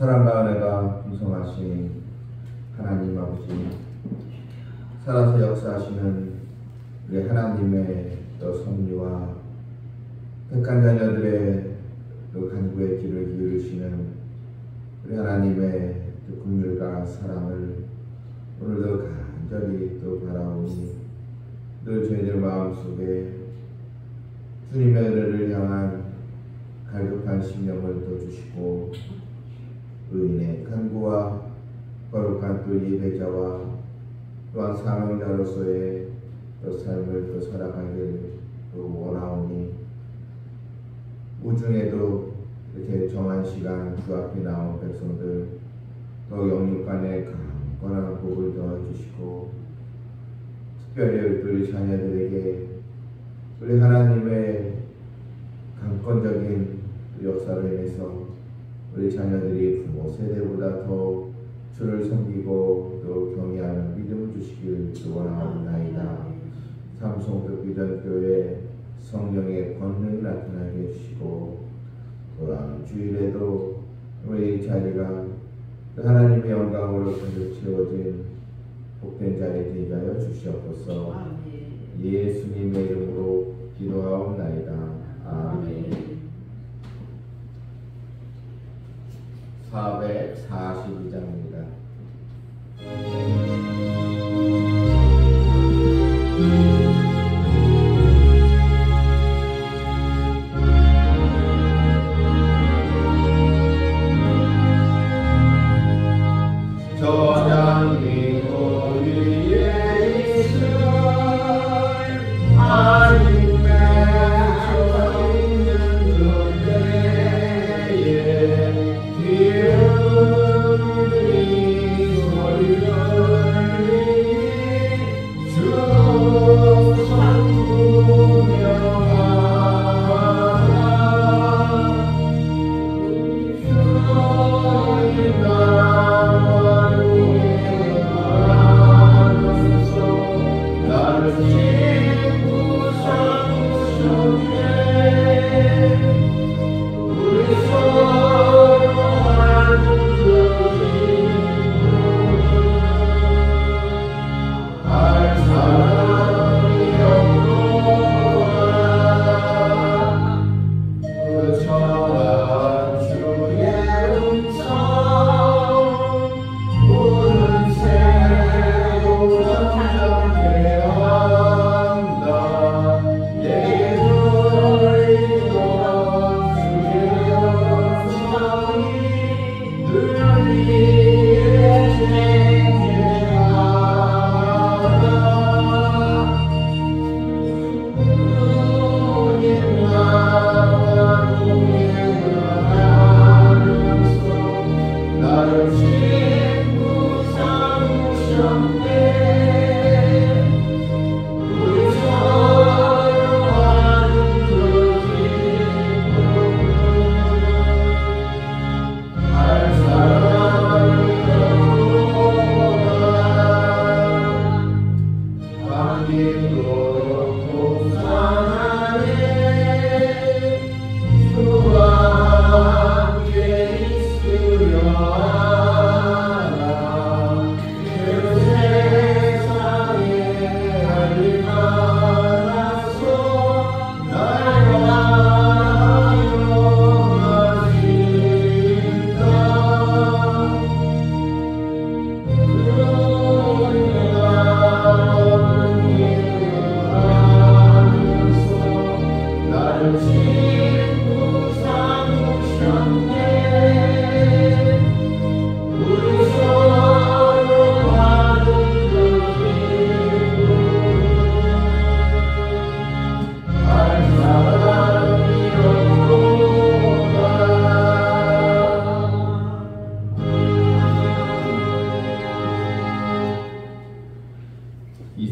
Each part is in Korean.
사랑과 은혜가 풍성하신 하나님 아버지, 살아서 역사하시는 우리 하나님의 또 섭리와 택한 자녀들의 그 간구의 귀를 기울이시는 우리 하나님의 그 긍휼과 사랑을 오늘도 간절히 또 바라오니 늘 저희들 마음속에 주님의 은혜를 향한 갈급한 심령을 또 주시고 의인의 간구와 거룩한 또 예배자와 또한 사명자로서의 또 삶을 또 살아가길 또 원하오니 우중에도 이렇게 정한 시간 주 앞에 나온 백성들 또 영육간의 강건한 복을 더해주시고 특별히 우리 자녀들에게 우리 하나님의 강권적인 역사로 인해서 우리 자녀들이 부모 세대보다 더 주를 섬기고 또 경외하는 믿음을 주시길 원하옵나이다. 삼성도 비전교회 성령의 권능이 나타나게 해주시고 또한 주일에도 우리 자리가 하나님의 영광으로 가득 채워진 복된 자리에 되게 하여 주시옵소서. 예수님의 이름으로 기도하옵나이다. 아멘. 442장입니다.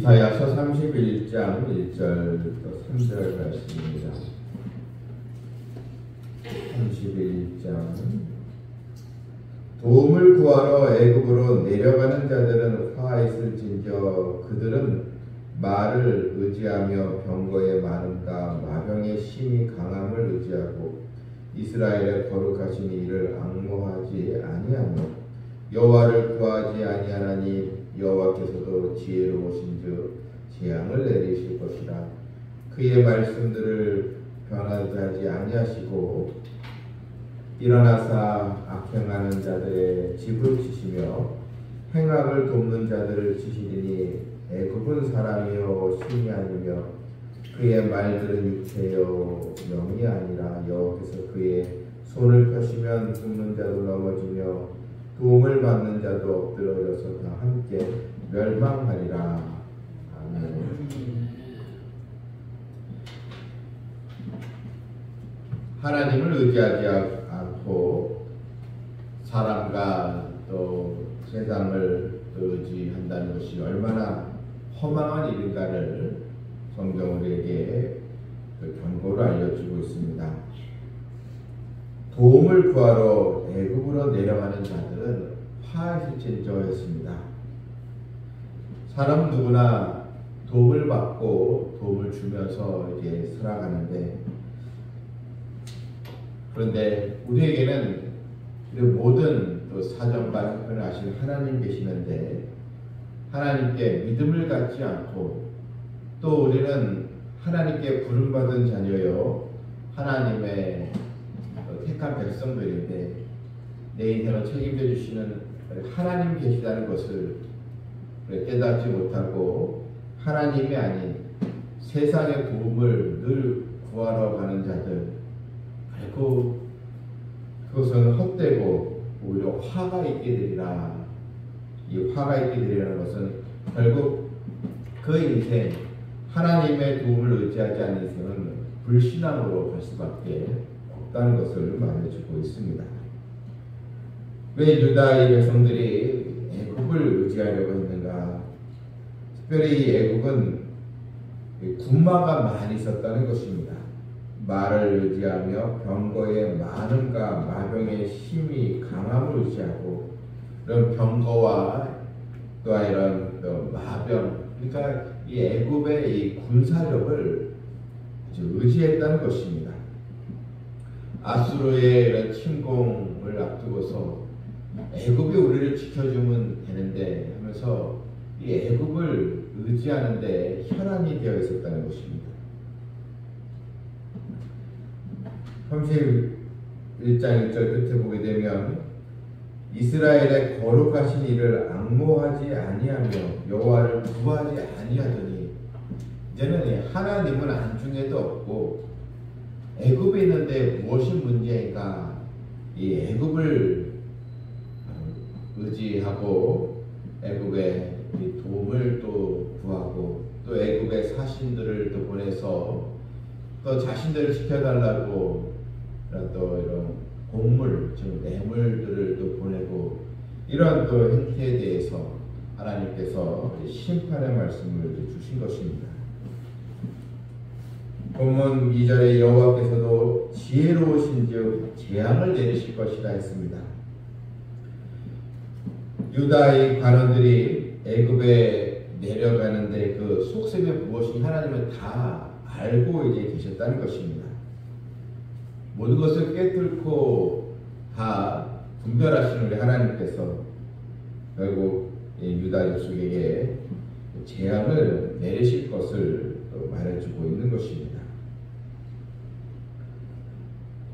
이사야서 31장 1절부터 3절 말씀입니다. 31장 도움을 구하러 애굽으로 내려가는 자들은 화있을진저 그들은 말을 의지하며 병거의 많음과 마병의 심히 강함을 의지하고 이스라엘의 거룩하신 이를 앙모하지 아니하며 여호와를 구하지 아니하나니 여호와께서도 지혜로우신즉 재앙을 내리실 것이라. 그의 말씀들을 변하게 하지 아니하시고 일어나사 악행하는 자들의 집을 치시며 행악을 돕는 자들을 치시리니 애굽은 사람이요 신이 아니며 그의 말들은 육체요 영이 아니라 여호와께서 그의 손을 펴시면 죽는 자도 넘어지며 도움을 받는 자도 엎드러져서 다 함께 멸망하리라. 아멘. 하나님을 의지하지 않고 사람과 또 세상을 의지한다는 것이 얼마나 허망한 일인가를 성경 우리에게 경고를 알려주고 있습니다. 도움을 구하러 애굽으로 내려가는 자들은 화해실진저였습니다. 사람 누구나 도움을 받고 도움을 주면서 이제 살아가는데, 그런데 우리에게는 모든 또 사정과 형편을 아시는 하나님 계시는데 하나님께 믿음을 갖지 않고 또 우리는 하나님께 부름받은 자녀요 하나님의 택한 백성들인데 내 인생을 책임져 주시는 하나님 계시다는 것을 깨닫지 못하고 하나님이 아닌 세상의 도움을 늘 구하러 가는 자들, 결국 그것은 헛되고 오히려 화가 있게 되리라. 이 화가 있게 되리라는 것은 결국 그 인생, 하나님의 도움을 의지하지 않는 인생은 불신앙으로 갈 수밖에 없다는 것을 말해주고 있습니다. 왜 유다의 백성들이 애굽을 의지하려고 했는가? 특별히 이 애굽은 군마가 많이 있었다는 것입니다. 말을 의지하며 병거의 많음과 마병의 힘이 강함을 의지하고 이런 병거와 또한 이런 마병, 그러니까 이 애굽의 이 군사력을 의지했다는 것입니다. 아수르의 이런 침공을 앞두고서 애굽이 우리를 지켜주면 되는데 하면서 이 애굽을 의지하는데 혈안이 되어 있었다는 것입니다. 31장 1절 끝에 보게 되면 이스라엘의 거룩하신 이를 앙모하지 아니하며 여호와를 구하지 아니하더니, 이제는 하나님은 안중에도 없고 애굽에 있는데 무엇이 문제인가? 이 애굽을 의지하고 애굽의 도움을 또 구하고 또 애굽의 사신들을 또 보내서 또 자신들을 지켜달라고 또 이런 곡물, 즉 뇌물들을 또 보내고 이러한 또 행태에 대해서 하나님께서 심판의 말씀을 주신 것입니다. 본문 2절에 여호와께서도 지혜로우신즉 재앙을 내리실 것이라 했습니다. 유다의 관원들이 애굽에 내려가는데 그 속셈이 무엇인지 하나님은 다 알고 이제 계셨다는 것입니다. 모든 것을 깨뚫고 다 분별하시는 우리 하나님께서 결국 유다 족속에게 재앙을 내리실 것을 말해주고 있는 것입니다.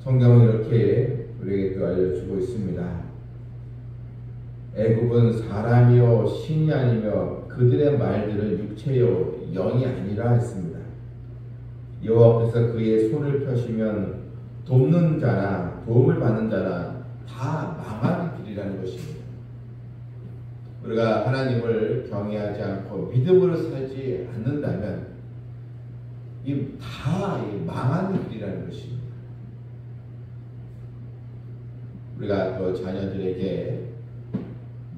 성경은 이렇게 우리에게 또 알려주고 있습니다. 애굽은 사람이요 신이 아니며 그들의 말들은 육체요 영이 아니라 했습니다. 여호와께서 그의 손을 펴시면 돕는 자나 도움을 받는 자나 다 망하는 길이라는 것입니다. 우리가 하나님을 경외하지 않고 믿음으로 살지 않는다면 이 다 망하는 길이라는 것입니다. 우리가 또 자녀들에게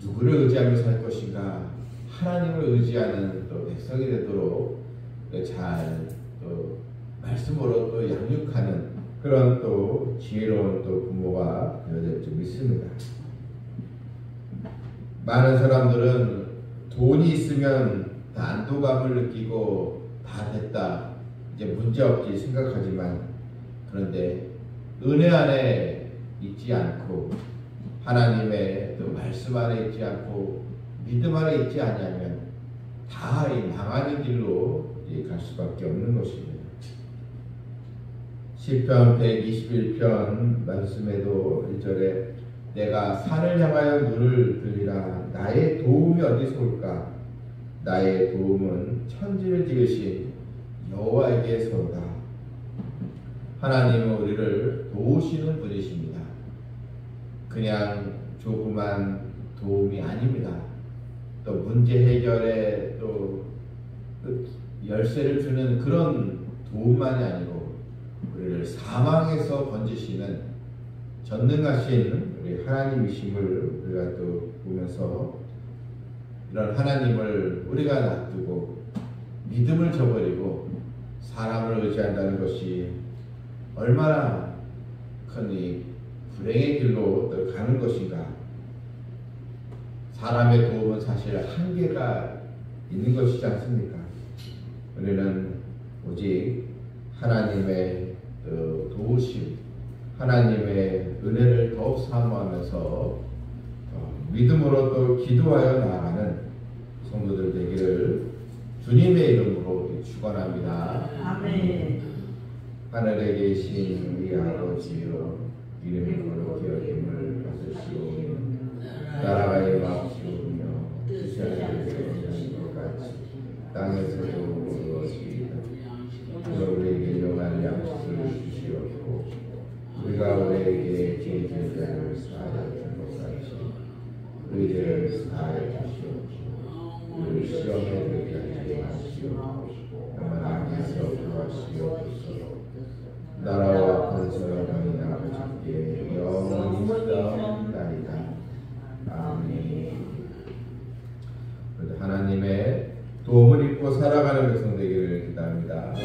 누구를 의지하며 살 것인가? 하나님을 의지하는 또 백성이 되도록 잘 또 말씀으로 또 양육하는 그런 또 지혜로운 또 부모가 되어야 될 줄 믿습니다. 많은 사람들은 돈이 있으면 다 안도감을 느끼고 다 됐다, 이제 문제 없지 생각하지만, 그런데 은혜 안에 있지 않고 하나님의 또 말씀 안에 있지 않고 믿음 안에 있지 않냐면 다 이 망하는 길로 갈 수밖에 없는 것입니다. 시편 121편 말씀에도 1절에 내가 산을 향하여 눈을 들리라. 나의 도움이 어디서 올까? 나의 도움은 천지를 지으신 여호와에게서로다. 하나님은 우리를 도우시는 분이십니다. 그냥 조그만 도움이 아닙니다. 또 문제 해결에 또 열쇠를 주는 그런 도움만이 아니고 우리를 사망에서 건지시는 전능하신 우리 하나님이심을 우리가 또 보면서 이런 하나님을 우리가 놔두고 믿음을 저버리고 사람을 의지한다는 것이 얼마나 큰 이 불행의 길로 또 가는 것인가. 사람의 도움은 사실 한계가 있는 것이지 않습니까? 우리는 오직 하나님의 도우심, 하나님의 은혜를 더욱 사모하면서 믿음으로 또 기도하여 나아가는 성도들 되기를 주님의 이름으로 축원합니다. 아멘. 하늘에 계신 우리 아버지여, 이름이 거룩히 여김을 받으시오며 나라가 임하옵시오며 뜻이 하늘에서 것 같이 땅에서도 이루어지이다. 우리에게 영원한 양식을 주시옵고 우리가 우리에게 죄진 자를 사하여 준 것 같이 우리 죄를 사하여 주시옵고 우리를 시험에 들게 하지 마시옵고 다만 악에서 구하시옵소서. 나라와 권세와 영이 아버지께 영원히 있사옵나이다. 아멘. 하나님의 도움을 입고 살아가는 백성 되기를 기도합니다.